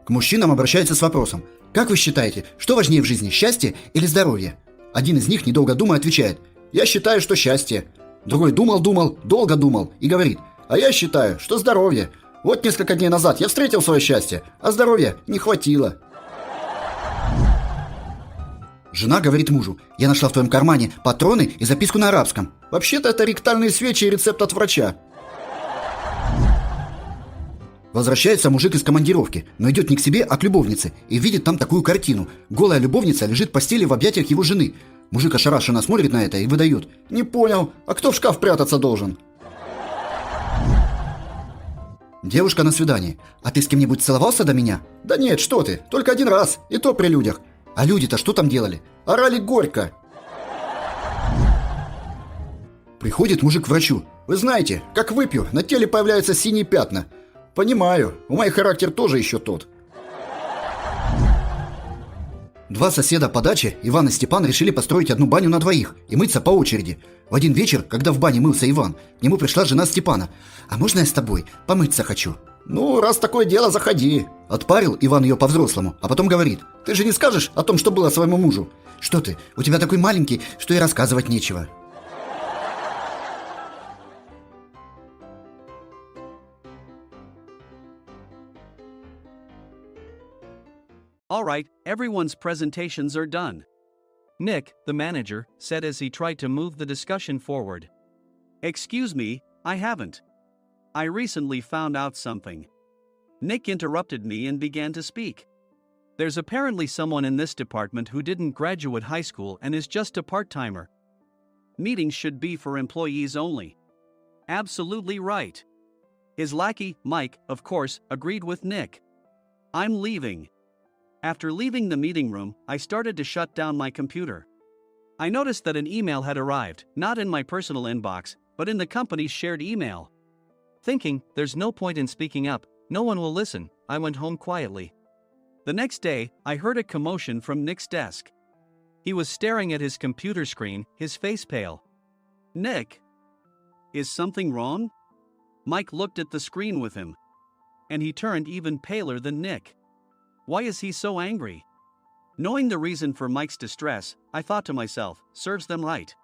К мужчинам обращаются с вопросом: как вы считаете, что важнее в жизни, счастье или здоровье? Один из них, недолго думая, отвечает: я считаю, что счастье. Другой думал, долго думал и говорит: а я считаю, что здоровье. Вот несколько дней назад я встретил свое счастье, а здоровья не хватило. Жена говорит мужу: я нашла в твоем кармане патроны и записку на арабском. Вообще-то это ректальные свечи и рецепт от врача. Возвращается мужик из командировки, но идет не к себе, а к любовнице, и видит там такую картину. Голая любовница лежит в постели в объятиях его жены. Мужик ошарашенно смотрит на это и выдает: не понял, а кто в шкаф прятаться должен? Девушка на свидании: а ты с кем-нибудь целовался до меня? Да нет, что ты, только один раз, и то при людях. А люди-то что там делали? Орали горько. Приходит мужик к врачу: вы знаете, как выпью, на теле появляются синие пятна. Понимаю, у моих характер тоже еще тот. Два соседа по даче, Иван и Степан, решили построить одну баню на двоих и мыться по очереди. В один вечер, когда в бане мылся Иван, к нему пришла жена Степана: а можно я с тобой? Помыться хочу. Ну, раз такое дело, заходи. Отпарил Иван ее по-взрослому, а потом говорит: ты же не скажешь о том, что было своему мужу? Что ты, у тебя такой маленький, что и рассказывать нечего. Alright, everyone's presentations are done. Nick, the manager, said as he tried to move the discussion forward. Excuse me, I haven't. I recently found out something. Nick interrupted me and began to speak. There's apparently someone in this department who didn't graduate high school and is just a part-timer. Meetings should be for employees only. Absolutely right. His lackey, Mike, of course, agreed with Nick. I'm leaving. After leaving the meeting room, I started to shut down my computer. I noticed that an email had arrived, not in my personal inbox, but in the company's shared email. Thinking, there's no point in speaking up, no one will listen, I went home quietly. The next day, I heard a commotion from Nick's desk. He was staring at his computer screen, his face pale. Nick? Is something wrong? Mike looked at the screen with him. And he turned even paler than Nick. Why is he so angry? Knowing the reason for Mike's distress, I thought to myself, serves them right.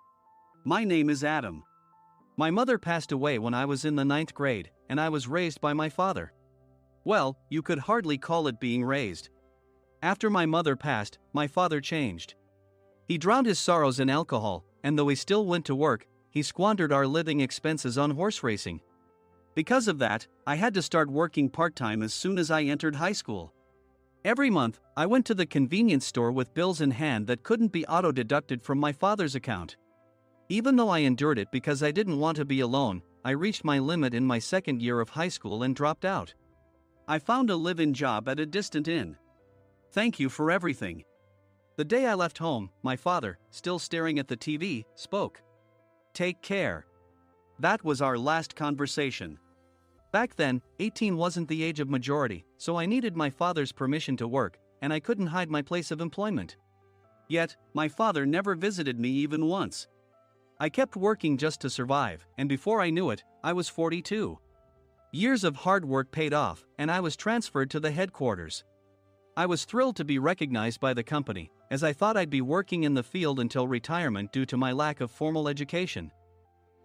My name is Adam. My mother passed away when I was in the 9th grade, and I was raised by my father. Well, you could hardly call it being raised. After my mother passed, my father changed. He drowned his sorrows in alcohol, and though he still went to work, he squandered our living expenses on horse racing. Because of that, I had to start working part-time as soon as I entered high school. Every month, I went to the convenience store with bills in hand that couldn't be auto-deducted from my father's account. Even though I endured it because I didn't want to be alone, I reached my limit in my second year of high school and dropped out. I found a live-in job at a distant inn. Thank you for everything. The day I left home, my father, still staring at the TV, spoke. Take care. That was our last conversation. Back then, 18 wasn't the age of majority, so I needed my father's permission to work, and I couldn't hide my place of employment. Yet, my father never visited me even once. I kept working just to survive, and before I knew it, I was 42. Years of hard work paid off, and I was transferred to the headquarters. I was thrilled to be recognized by the company, as I thought I'd be working in the field until retirement due to my lack of formal education.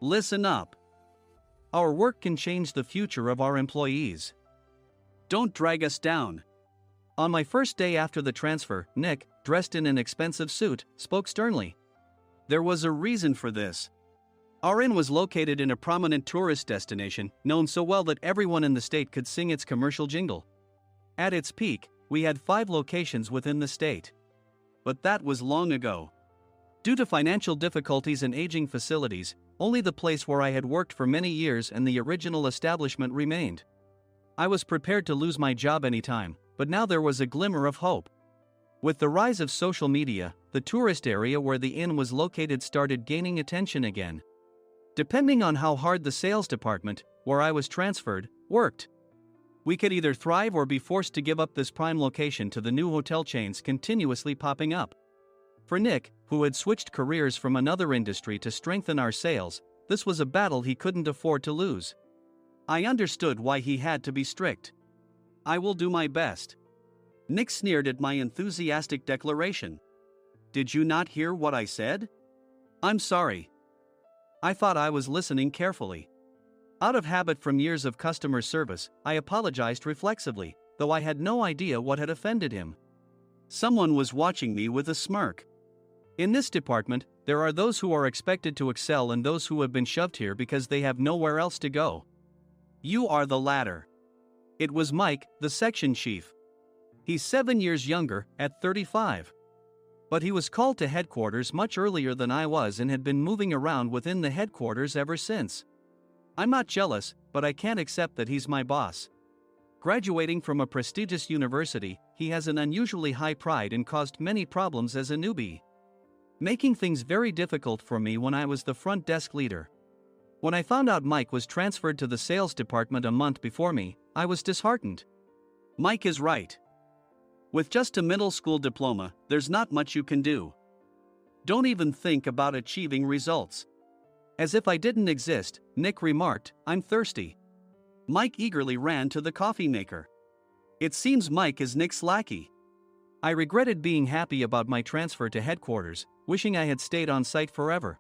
Listen up. Our work can change the future of our employees. Don't drag us down. On my first day after the transfer, Nick, dressed in an expensive suit, spoke sternly. There was a reason for this. Our inn was located in a prominent tourist destination, known so well that everyone in the state could sing its commercial jingle. At its peak, we had 5 locations within the state. But that was long ago. Due to financial difficulties and aging facilities, only the place where I had worked for many years and the original establishment remained. I was prepared to lose my job anytime, but now there was a glimmer of hope. With the rise of social media, the tourist area where the inn was located started gaining attention again. Depending on how hard the sales department, where I was transferred, worked, we could either thrive or be forced to give up this prime location to the new hotel chains continuously popping up. For Nick, who had switched careers from another industry to strengthen our sales, this was a battle he couldn't afford to lose. I understood why he had to be strict. I will do my best. Nick sneered at my enthusiastic declaration. Did you not hear what I said? I'm sorry. I thought I was listening carefully. Out of habit from years of customer service, I apologized reflexively, though I had no idea what had offended him. Someone was watching me with a smirk. In this department, there are those who are expected to excel and those who have been shoved here because they have nowhere else to go. You are the latter. It was Mike, the section chief. He's 7 years younger, at 35. But he was called to headquarters much earlier than I was and had been moving around within the headquarters ever since. I'm not jealous, but I can't accept that he's my boss. Graduating from a prestigious university, he has an unusually high pride and caused many problems as a newbie, making things very difficult for me when I was the front desk leader. When I found out Mike was transferred to the sales department a month before me, I was disheartened. Mike is right. With just a middle school diploma, there's not much you can do. Don't even think about achieving results. As if I didn't exist, Nick remarked, I'm thirsty. Mike eagerly ran to the coffee maker. It seems Mike is Nick's lackey. I regretted being happy about my transfer to headquarters, wishing I had stayed on site forever.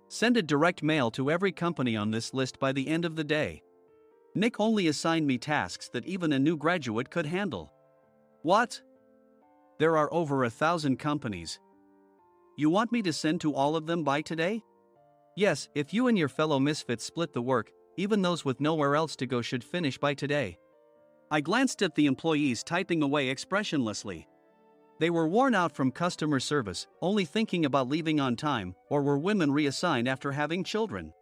Send a direct mail to every company on this list by the end of the day. Nick only assigned me tasks that even a new graduate could handle. What? There are over 1,000 companies. You want me to send to all of them by today? Yes, if you and your fellow misfits split the work, even those with nowhere else to go should finish by today. I glanced at the employees typing away expressionlessly. They were worn out from customer service, only thinking about leaving on time, or were women reassigned after having children,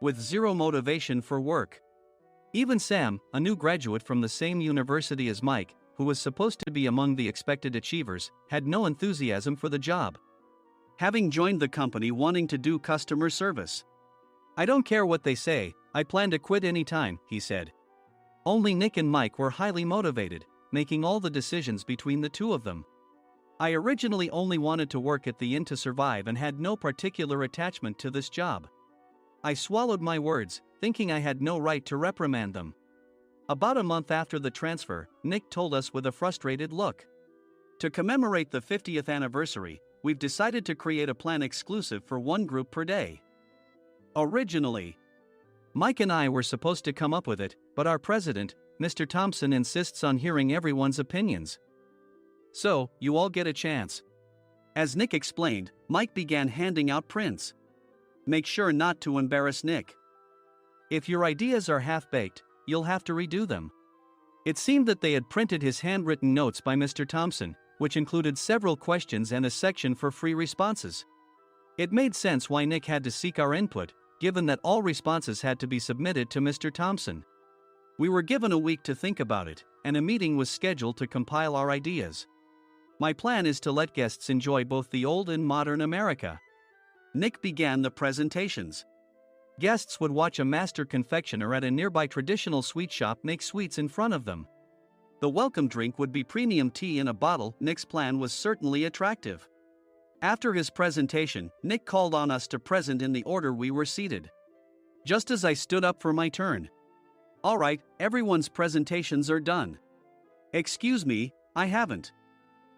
with zero motivation for work. Even Sam, a new graduate from the same university as Mike, who was supposed to be among the expected achievers, had no enthusiasm for the job, having joined the company wanting to do customer service. I don't care what they say, I plan to quit anytime, he said. Only Nick and Mike were highly motivated, making all the decisions between the two of them. I originally only wanted to work at the inn to survive and had no particular attachment to this job. I swallowed my words, thinking I had no right to reprimand them. About a month after the transfer, Nick told us with a frustrated look. To commemorate the 50th anniversary, we've decided to create a plan exclusive for one group per day. Originally, Mike and I were supposed to come up with it, but our president, Mr. Thompson, insists on hearing everyone's opinions. So, you all get a chance. As Nick explained, Mike began handing out prints. Make sure not to embarrass Nick. If your ideas are half-baked, you'll have to redo them. It seemed that they had printed his handwritten notes by Mr. Thompson, which included several questions and a section for free responses. It made sense why Nick had to seek our input, given that all responses had to be submitted to Mr. Thompson. We were given a week to think about it, and a meeting was scheduled to compile our ideas. My plan is to let guests enjoy both the old and modern America. Nick began the presentations. Guests would watch a master confectioner at a nearby traditional sweet shop make sweets in front of them. The welcome drink would be premium tea in a bottle. Nick's plan was certainly attractive. After his presentation, Nick called on us to present in the order we were seated. Just as I stood up for my turn. All right, everyone's presentations are done. Excuse me, I haven't.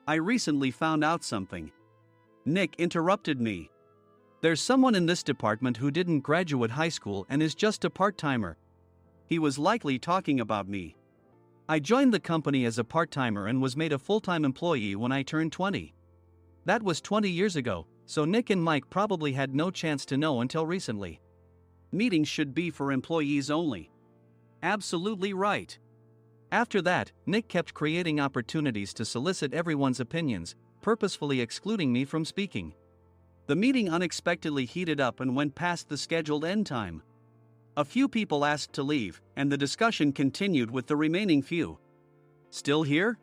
I recently found out something. Nick interrupted me. There's someone in this department who didn't graduate high school and is just a part-timer. He was likely talking about me. I joined the company as a part-timer and was made a full-time employee when I turned 20. That was 20 years ago, so Nick and Mike probably had no chance to know until recently. Meetings should be for employees only. Absolutely right. After that, Nick kept creating opportunities to solicit everyone's opinions, purposefully excluding me from speaking. The meeting unexpectedly heated up and went past the scheduled end time. A few people asked to leave, and the discussion continued with the remaining few. Still here?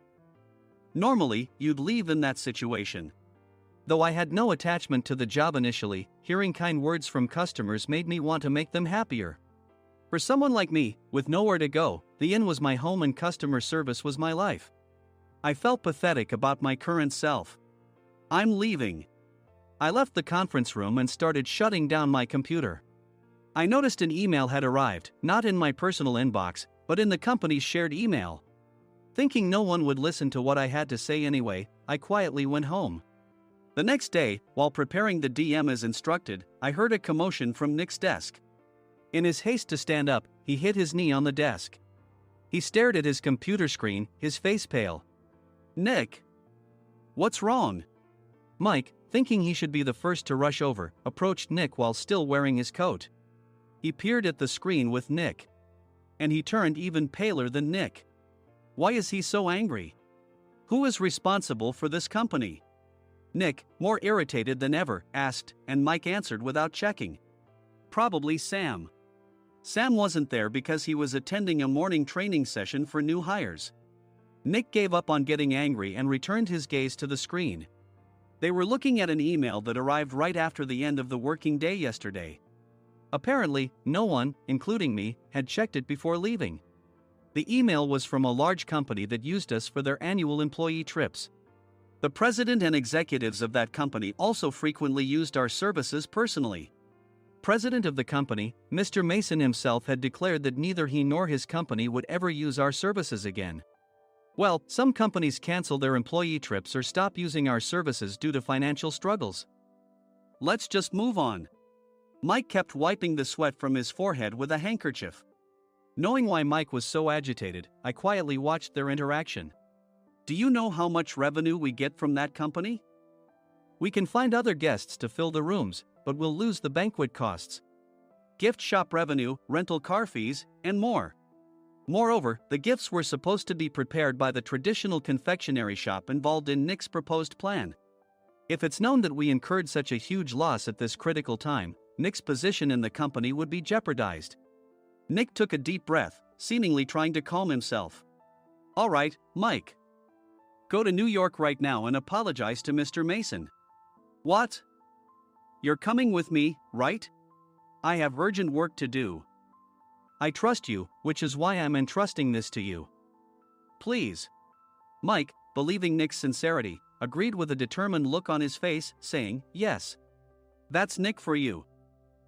Normally, you'd leave in that situation. Though I had no attachment to the job initially, hearing kind words from customers made me want to make them happier. For someone like me, with nowhere to go, the inn was my home and customer service was my life. I felt pathetic about my current self. I'm leaving. I left the conference room and started shutting down my computer. I noticed an email had arrived, not in my personal inbox, but in the company's shared email. Thinking no one would listen to what I had to say anyway, I quietly went home. The next day, while preparing the DM as instructed, I heard a commotion from Nick's desk. In his haste to stand up, he hit his knee on the desk. He stared at his computer screen, his face pale. "Nick! What's wrong?" Mike, thinking he should be the first to rush over, approached Nick while still wearing his coat. He peered at the screen with Nick. And he turned even paler than Nick. Why is he so angry? Who is responsible for this company? Nick, more irritated than ever, asked, and Mike answered without checking. Probably Sam. Sam wasn't there because he was attending a morning training session for new hires. Nick gave up on getting angry and returned his gaze to the screen. They were looking at an email that arrived right after the end of the working day yesterday. Apparently, no one, including me, had checked it before leaving. The email was from a large company that used us for their annual employee trips. The president and executives of that company also frequently used our services personally. President of the company, Mr. Mason himself, had declared that neither he nor his company would ever use our services again. Well, some companies cancel their employee trips or stop using our services due to financial struggles. Let's just move on. Mike kept wiping the sweat from his forehead with a handkerchief. Knowing why Mike was so agitated, I quietly watched their interaction. Do you know how much revenue we get from that company? We can find other guests to fill the rooms, but we'll lose the banquet costs, gift shop revenue, rental car fees, and more. Moreover, the gifts were supposed to be prepared by the traditional confectionery shop involved in Nick's proposed plan. If it's known that we incurred such a huge loss at this critical time, Nick's position in the company would be jeopardized. Nick took a deep breath, seemingly trying to calm himself. All right, Mike. Go to New York right now and apologize to Mr. Mason. What? You're coming with me, right? I have urgent work to do. I trust you, which is why I'm entrusting this to you. Please. Mike, believing Nick's sincerity, agreed with a determined look on his face, saying, yes. That's Nick for you.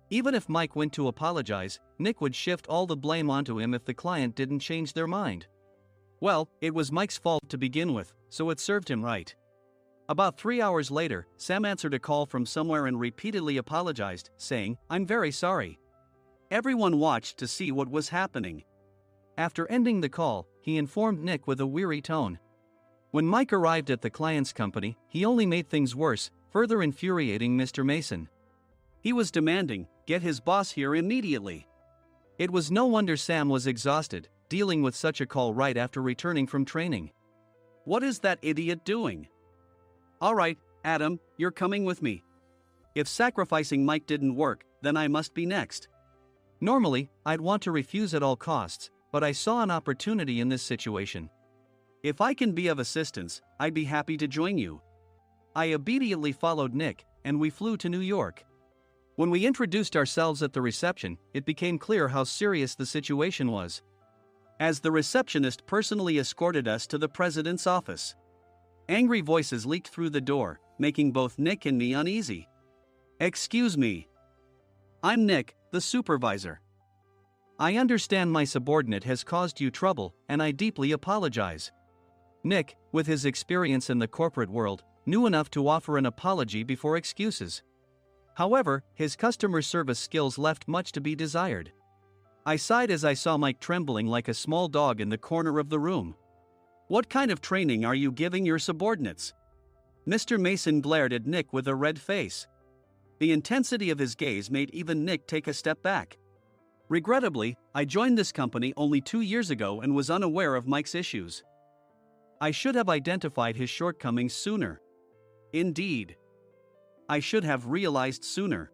Even if Mike went to apologize, Nick would shift all the blame onto him if the client didn't change their mind. Well, it was Mike's fault to begin with, so it served him right. About 3 hours later, Sam answered a call from somewhere and repeatedly apologized, saying, I'm very sorry. Everyone watched to see what was happening. After ending the call, he informed Nick with a weary tone. When Mike arrived at the client's company, he only made things worse, further infuriating Mr. Mason. He was demanding, get his boss here immediately. It was no wonder Sam was exhausted, dealing with such a call right after returning from training. What is that idiot doing? All right, Adam, you're coming with me. If sacrificing Mike didn't work, then I must be next. Normally, I'd want to refuse at all costs, but I saw an opportunity in this situation. If I can be of assistance, I'd be happy to join you. I obediently followed Nick, and we flew to New York. When we introduced ourselves at the reception, it became clear how serious the situation was, as the receptionist personally escorted us to the president's office. Angry voices leaked through the door, making both Nick and me uneasy. Excuse me. I'm Nick, the supervisor. I understand my subordinate has caused you trouble, and I deeply apologize. Nick, with his experience in the corporate world, knew enough to offer an apology before excuses. However, his customer service skills left much to be desired. I sighed as I saw Mike trembling like a small dog in the corner of the room. What kind of training are you giving your subordinates? Mr. Mason glared at Nick with a red face. The intensity of his gaze made even Nick take a step back. Regrettably, I joined this company only 2 years ago and was unaware of Mike's issues. I should have identified his shortcomings sooner. Indeed. I should have realized sooner.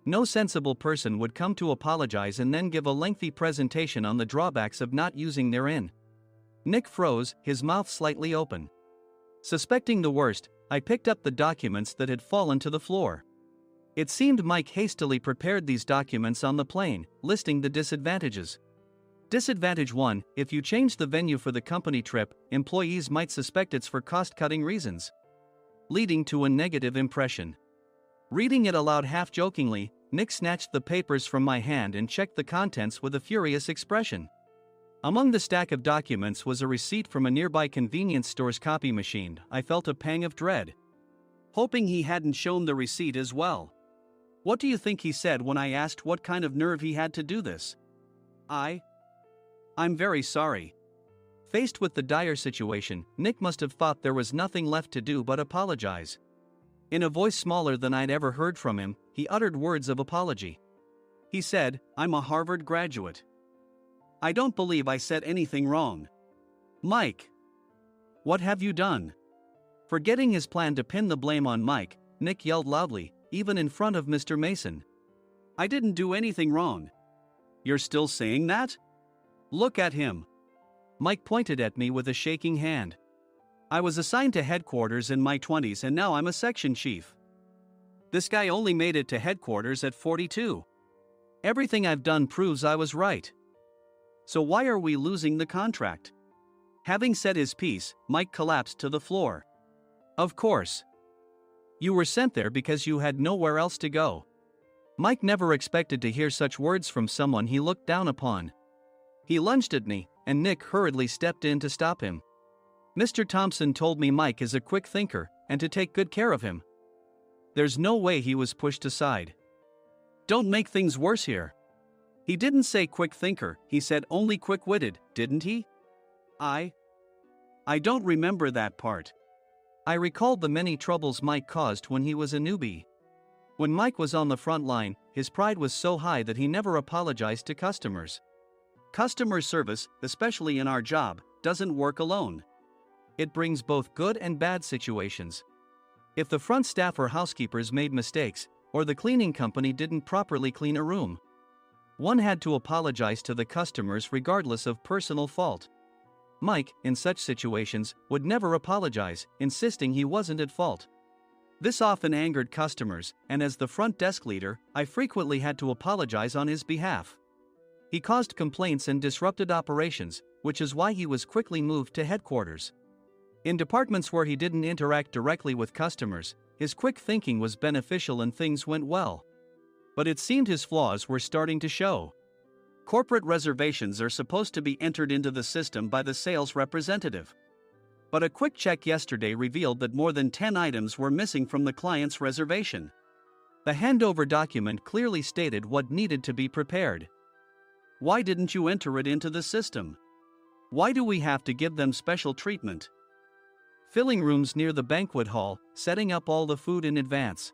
No sensible person would come to apologize and then give a lengthy presentation on the drawbacks of not using their in. Nick froze, his mouth slightly open. Suspecting the worst, I picked up the documents that had fallen to the floor. It seemed Mike hastily prepared these documents on the plane, listing the disadvantages. Disadvantage 1: if you change the venue for the company trip, employees might suspect it's for cost-cutting reasons, leading to a negative impression. Reading it aloud half-jokingly, Nick snatched the papers from my hand and checked the contents with a furious expression. Among the stack of documents was a receipt from a nearby convenience store's copy machine. I felt a pang of dread, hoping he hadn't shown the receipt as well. What do you think he said when I asked what kind of nerve he had to do this? I'm very sorry. Faced with the dire situation, Nick must have thought there was nothing left to do but apologize. In a voice smaller than I'd ever heard from him, he uttered words of apology. He said, "I'm a Harvard graduate. I don't believe I said anything wrong." Mike, what have you done? Forgetting his plan to pin the blame on Mike, Nick yelled loudly, even in front of Mr. Mason. "I didn't do anything wrong." "You're still saying that? Look at him." Mike pointed at me with a shaking hand. "I was assigned to headquarters in my 20s and now I'm a section chief. This guy only made it to headquarters at 42. Everything I've done proves I was right. So why are we losing the contract?" Having said his piece, Mike collapsed to the floor. "Of course. You were sent there because you had nowhere else to go." Mike never expected to hear such words from someone he looked down upon. He lunged at me, and Nick hurriedly stepped in to stop him. "Mr. Thompson told me Mike is a quick thinker, and to take good care of him." There's no way he was pushed aside. "Don't make things worse here." "He didn't say quick thinker, he said only quick-witted, didn't he?" I don't remember that part." I recalled the many troubles Mike caused when he was a newbie. When Mike was on the front line, his pride was so high that he never apologized to customers. Customer service, especially in our job, doesn't work alone. It brings both good and bad situations. If the front staff or housekeepers made mistakes, or the cleaning company didn't properly clean a room, one had to apologize to the customers regardless of personal fault. Mike, in such situations, would never apologize, insisting he wasn't at fault. This often angered customers, and as the front desk leader, I frequently had to apologize on his behalf. He caused complaints and disrupted operations, which is why he was quickly moved to headquarters. In departments where he didn't interact directly with customers, his quick thinking was beneficial and things went well. But it seemed his flaws were starting to show. Corporate reservations are supposed to be entered into the system by the sales representative. But a quick check yesterday revealed that more than 10 items were missing from the client's reservation. The handover document clearly stated what needed to be prepared. Why didn't you enter it into the system? Why do we have to give them special treatment? Filling rooms near the banquet hall, setting up all the food in advance.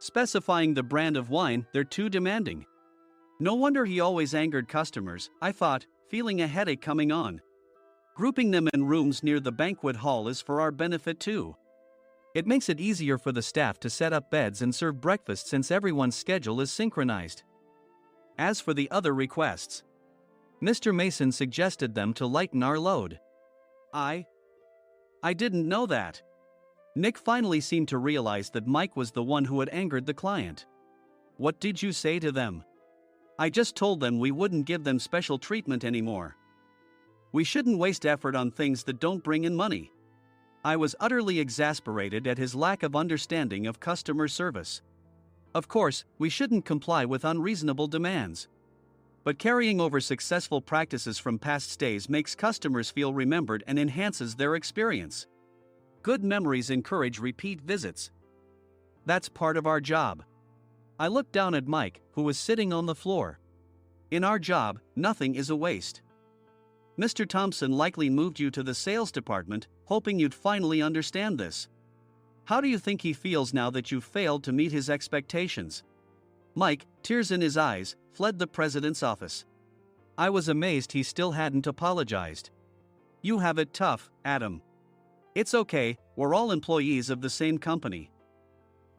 Specifying the brand of wine, they're too demanding. No wonder he always angered customers, I thought, feeling a headache coming on. Grouping them in rooms near the banquet hall is for our benefit too. It makes it easier for the staff to set up beds and serve breakfast since everyone's schedule is synchronized. As for the other requests, Mr. Mason suggested them to lighten our load. I didn't know that. Nick finally seemed to realize that Mike was the one who had angered the client. What did you say to them? I just told them we wouldn't give them special treatment anymore. We shouldn't waste effort on things that don't bring in money. I was utterly exasperated at his lack of understanding of customer service. Of course, we shouldn't comply with unreasonable demands. But carrying over successful practices from past stays makes customers feel remembered and enhances their experience. Good memories encourage repeat visits. That's part of our job. I looked down at Mike, who was sitting on the floor. In our job, nothing is a waste. Mr. Thompson likely moved you to the sales department, hoping you'd finally understand this. How do you think he feels now that you've failed to meet his expectations? Mike, tears in his eyes, fled the president's office. I was amazed he still hadn't apologized. You have it tough, Adam. It's okay, we're all employees of the same company.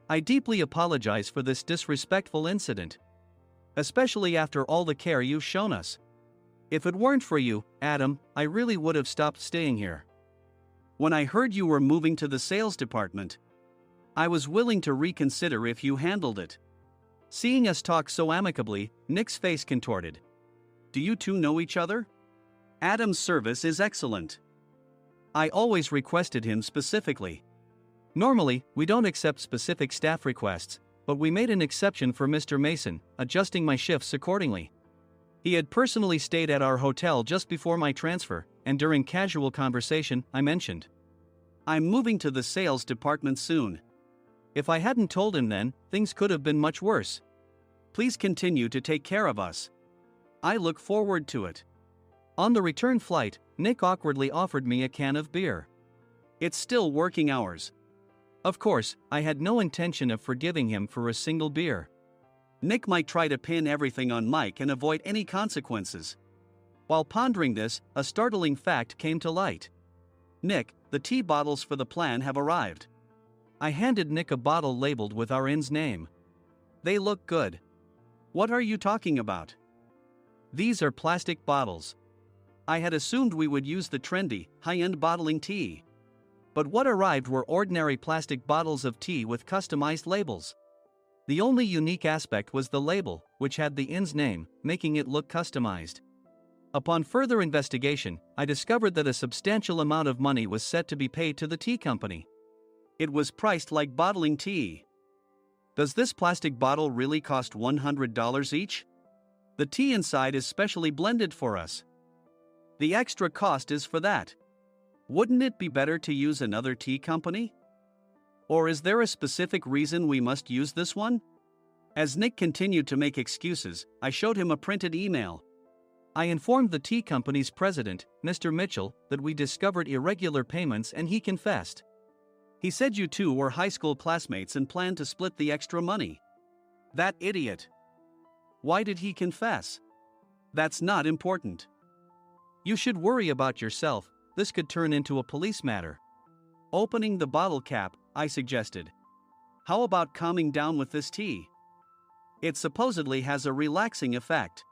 I deeply apologize for this disrespectful incident. Especially after all the care you've shown us. If it weren't for you, Adam, I really would have stopped staying here. When I heard you were moving to the sales department, I was willing to reconsider if you handled it. Seeing us talk so amicably, Nick's face contorted. Do you two know each other? Adam's service is excellent. I always requested him specifically. Normally, we don't accept specific staff requests, but we made an exception for Mr. Mason, adjusting my shifts accordingly. He had personally stayed at our hotel just before my transfer, and during casual conversation, I mentioned, "I'm moving to the sales department soon." If I hadn't told him then, things could have been much worse. Please continue to take care of us. I look forward to it. On the return flight, Nick awkwardly offered me a can of beer. It's still working hours. Of course, I had no intention of forgiving him for a single beer. Nick might try to pin everything on Mike and avoid any consequences. While pondering this, a startling fact came to light. "Nick, the tea bottles for the plan have arrived." I handed Nick a bottle labeled with our inn's name. "They look good." "What are you talking about?" "These are plastic bottles. I had assumed we would use the trendy, high-end bottling tea. But what arrived were ordinary plastic bottles of tea with customized labels. The only unique aspect was the label, which had the inn's name, making it look customized. Upon further investigation, I discovered that a substantial amount of money was set to be paid to the tea company. It was priced like bottling tea. Does this plastic bottle really cost $100 each? The tea inside is specially blended for us. The extra cost is for that. Wouldn't it be better to use another tea company? Or is there a specific reason we must use this one?" As Nick continued to make excuses, I showed him a printed email. I informed the tea company's president, Mr. Mitchell, that we discovered irregular payments and he confessed. He said you two were high school classmates and planned to split the extra money. That idiot. Why did he confess? That's not important. You should worry about yourself, this could turn into a police matter. Opening the bottle cap, I suggested. How about calming down with this tea? It supposedly has a relaxing effect.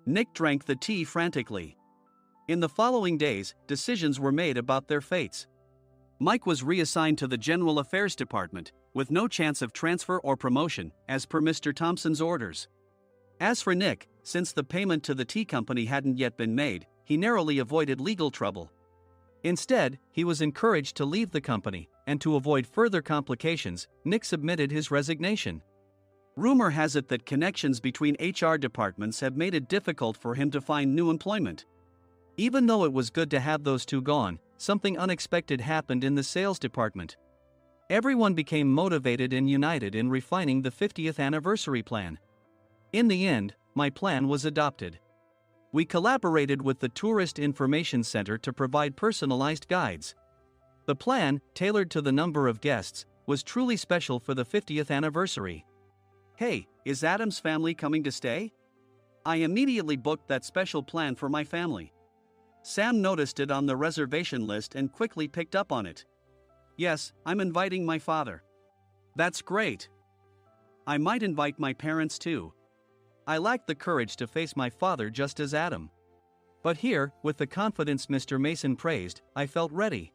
Nick drank the tea frantically. In the following days, decisions were made about their fates. Mike was reassigned to the General Affairs Department, with no chance of transfer or promotion, as per Mr. Thompson's orders. As for Nick, since the payment to the tea company hadn't yet been made, he narrowly avoided legal trouble. Instead, he was encouraged to leave the company, and to avoid further complications, Nick submitted his resignation. Rumor has it that connections between HR departments have made it difficult for him to find new employment. Even though it was good to have those two gone, something unexpected happened in the sales department. Everyone became motivated and united in refining the 50th anniversary plan. In the end, my plan was adopted. We collaborated with the Tourist Information Center to provide personalized guides. The plan, tailored to the number of guests, was truly special for the 50th anniversary. "Hey, is Adam's family coming to stay?" I immediately booked that special plan for my family. Sam noticed it on the reservation list and quickly picked up on it. "Yes, I'm inviting my father." "That's great. I might invite my parents too." I lacked the courage to face my father just as Adam. But here, with the confidence Mr. Mason praised, I felt ready.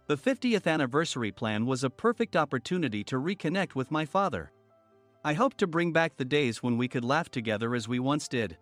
The 50th anniversary plan was a perfect opportunity to reconnect with my father. I hoped to bring back the days when we could laugh together as we once did.